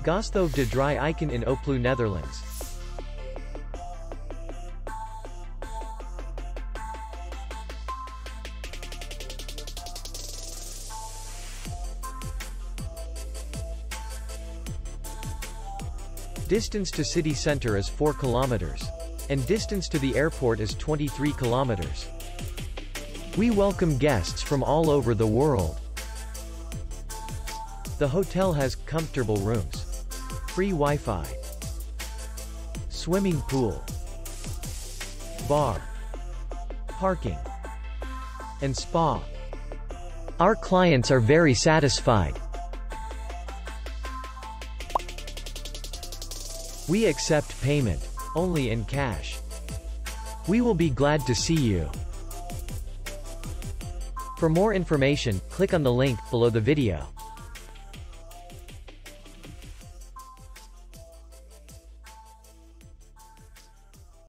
Gasthoeve De Drie Eiken in Oploo, Netherlands. Distance to city center is 4 kilometers. And distance to the airport is 23 kilometers. We welcome guests from all over the world. The hotel has comfortable rooms, free Wi-Fi, swimming pool, bar, parking, and spa. Our clients are very satisfied. We accept payment only in cash. We will be glad to see you. For more information, click on the link below the video.